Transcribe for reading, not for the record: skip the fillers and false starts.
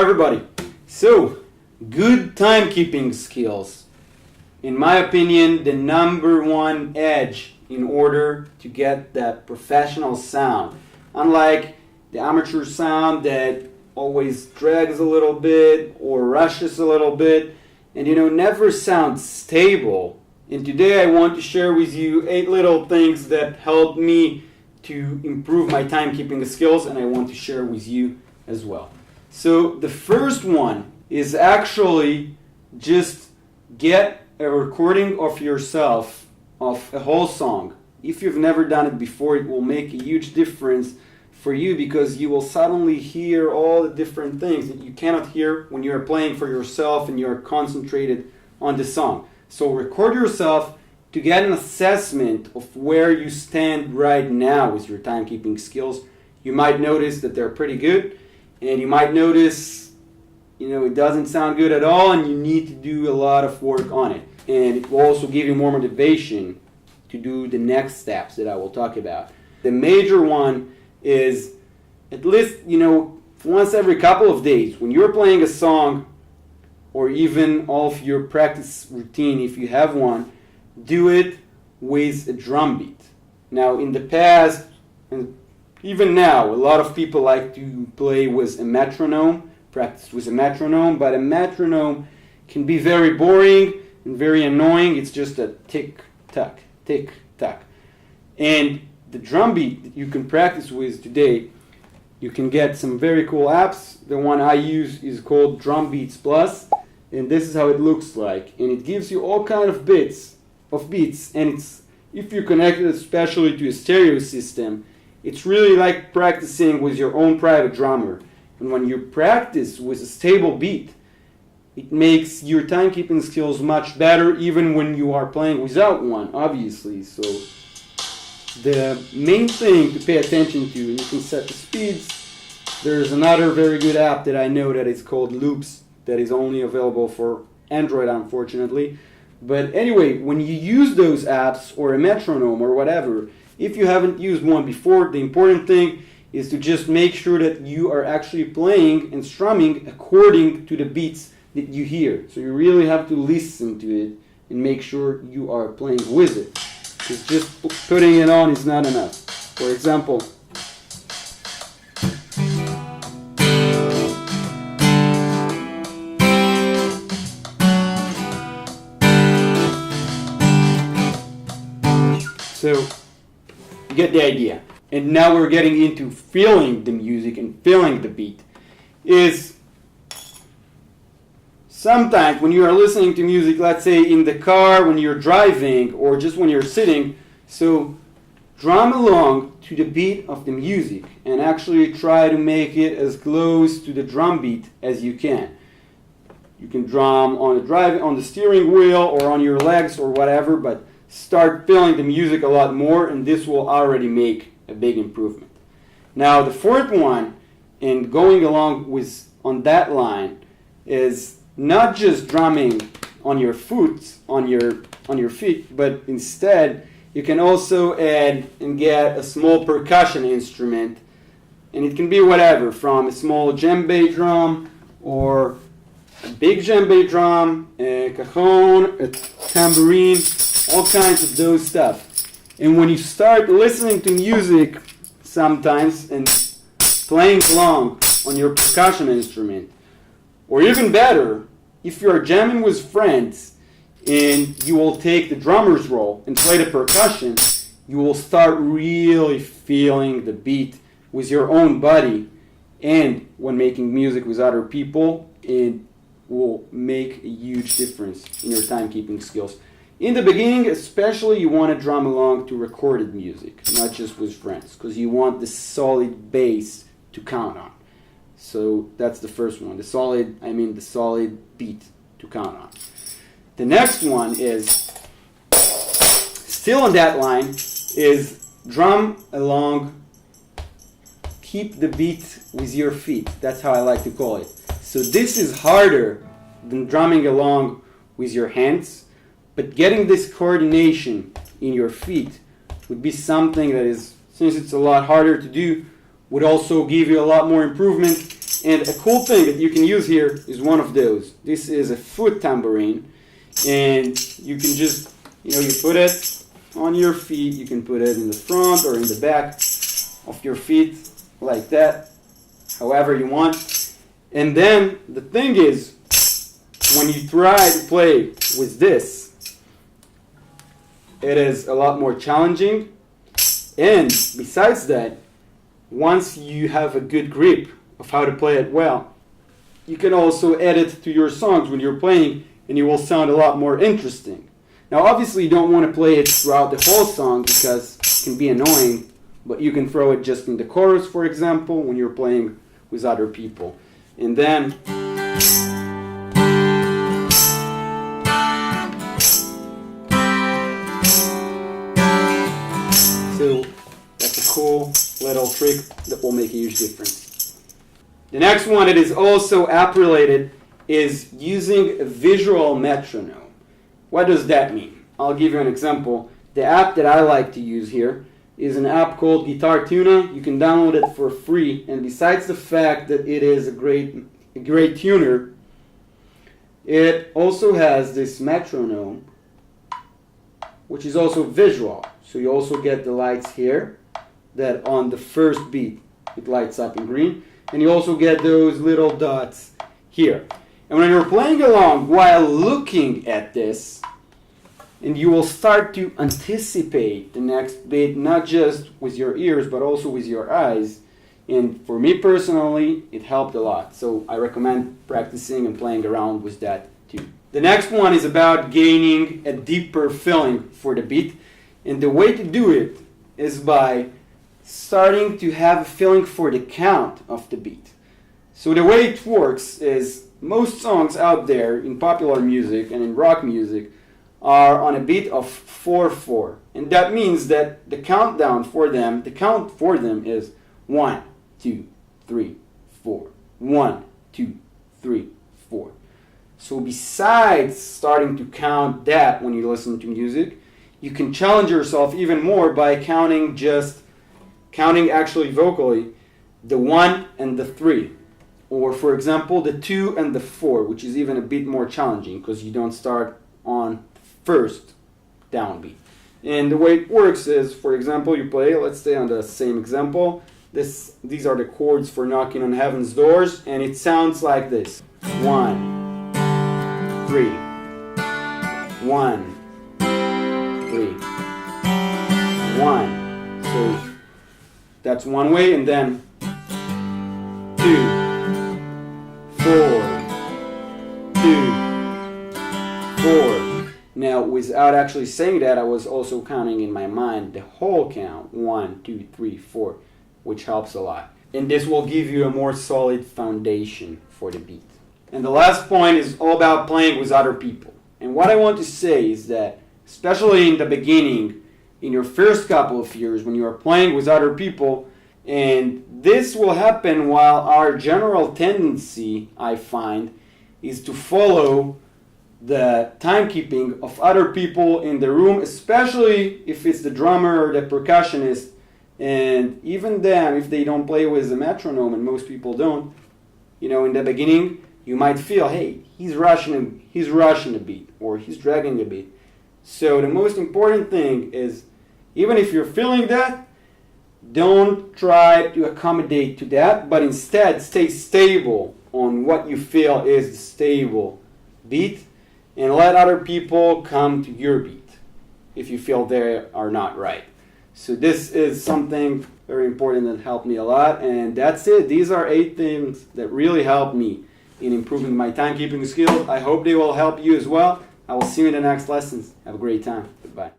everybody. So, good timekeeping skills. In my opinion, the number one edge in order to get that professional sound. Unlike the amateur sound that always drags a little bit or rushes a little bit and never sounds stable. And today I want to share with you 8 little things that helped me to improve my timekeeping skills, and I want to share with you as well. So the first one is actually just get a recording of yourself of a whole song. If you've never done it before, it will make a huge difference for you because you will suddenly hear all the different things that you cannot hear when you're playing for yourself and you're concentrated on the song. So record yourself to get an assessment of where you stand right now with your timekeeping skills. You might notice that they're pretty good, and you might notice it doesn't sound good at all and you need to do a lot of work on it. And it will also give you more motivation to do the next steps that I will talk about. The major one is at least, once every couple of days, when you're playing a song or even all of your practice routine, if you have one, do it with a drum beat. Now, in the past, and even now, a lot of people like to play with a metronome, practice with a metronome, but a metronome can be very boring and very annoying. It's just a tick-tock, tick-tock. And the drum beat that you can practice with today, you can get some very cool apps. The one I use is called Drum Beats Plus, and this is how it looks like. And it gives you all kind of beats, and if you connect it especially to a stereo system, it's really like practicing with your own private drummer. And when you practice with a stable beat, it makes your timekeeping skills much better even when you are playing without one, obviously. So the main thing to pay attention to, you can set the speeds. There's another very good app that I know that is called Loops that is only available for Android, unfortunately. But anyway, when you use those apps or a metronome or whatever, if you haven't used one before, the important thing is to just make sure that you are actually playing and strumming according to the beats that you hear. So you really have to listen to it and make sure you are playing with it. Because just putting it on is not enough. For example, so you get the idea. And now we're getting into feeling the music and feeling the beat. Is sometimes when you are listening to music, let's say in the car, when you're driving, or just when you're sitting, so drum along to the beat of the music and actually try to make it as close to the drum beat as you can. You can drum on the steering wheel or on your legs or whatever, but start feeling the music a lot more, and this will already make a big improvement. Now the fourth one, and going along with on that line, is not just drumming on your feet, but instead you can also add and get a small percussion instrument, and it can be whatever, from a small djembe drum or a big djembe drum, a cajon, a tambourine, all kinds of those stuff. And when you start listening to music sometimes and playing along on your percussion instrument, or even better, if you are jamming with friends and you will take the drummer's role and play the percussion, you will start really feeling the beat with your own body. And when making music with other people, it will make a huge difference in your timekeeping skills. In the beginning, especially, you want to drum along to recorded music, not just with friends, because you want the solid bass to count on. So that's the first one, the solid beat to count on. The next one is, still on that line, is drum along, keep the beat with your feet. That's how I like to call it. So this is harder than drumming along with your hands, but getting this coordination in your feet would be something that is, since it's a lot harder to do, would also give you a lot more improvement And a cool thing that you can use here is one of those. This is a foot tambourine, and you can just, you put it on your feet. You can put it in the front or in the back of your feet like that, however you want. And then the thing is, when you try to play with this, it is a lot more challenging. And besides that, once you have a good grip of how to play it well, you can also add it to your songs when you're playing, and it will sound a lot more interesting. Now, obviously, you don't want to play it throughout the whole song because it can be annoying, but you can throw it just in the chorus, for example, when you're playing with other people. And then so that's a cool little trick that will make a huge difference. The next one that is also app related is using a visual metronome. What does that mean? I'll give you an example. The app that I like to use here is an app called Guitar Tuna. You can download it for free, and besides the fact that it is a great tuner, it also has this metronome, which is also visual. So you also get the lights here, that on the first beat it lights up in green, and you also get those little dots here. And when you're playing along while looking at this, and you will start to anticipate the next beat, not just with your ears, but also with your eyes. And for me personally, it helped a lot. So I recommend practicing and playing around with that too. The next one is about gaining a deeper feeling for the beat. And the way to do it is by starting to have a feeling for the count of the beat. So the way it works is most songs out there in popular music and in rock music are on a beat of 4/4, and that means that the count for them is 1, 2, 3, 4, 1, 2, 3, 4. So besides starting to count that when you listen to music, you can challenge yourself even more by counting actually vocally the 1 and the 3, or for example the 2 and the 4, which is even a bit more challenging because you don't start on first downbeat. And the way it works is, for example, you play, let's stay on the same example. These are the chords for Knocking on Heaven's Doors, and it sounds like this. 1, 3, 1, 3, 1. So that's one way, and then 2, 4, 2, 4. Now, without actually saying that, I was also counting in my mind the whole count, 1, 2, 3, 4, which helps a lot. And this will give you a more solid foundation for the beat. And the last point is all about playing with other people. And what I want to say is that, especially in the beginning, in your first couple of years, when you are playing with other people, and this will happen while our general tendency, I find, is to follow the timekeeping of other people in the room, especially if it's the drummer or the percussionist. And even then, if they don't play with the metronome, and most people don't, in the beginning, you might feel, hey, he's rushing a beat, or he's dragging a beat. So the most important thing is, even if you're feeling that, don't try to accommodate to that, but instead stay stable on what you feel is the stable beat, and let other people come to your beat if you feel they are not right. So this is something very important that helped me a lot, and that's it. These are 8 things that really helped me in improving my timekeeping skills. I hope they will help you as well. I will see you in the next lessons. Have a great time.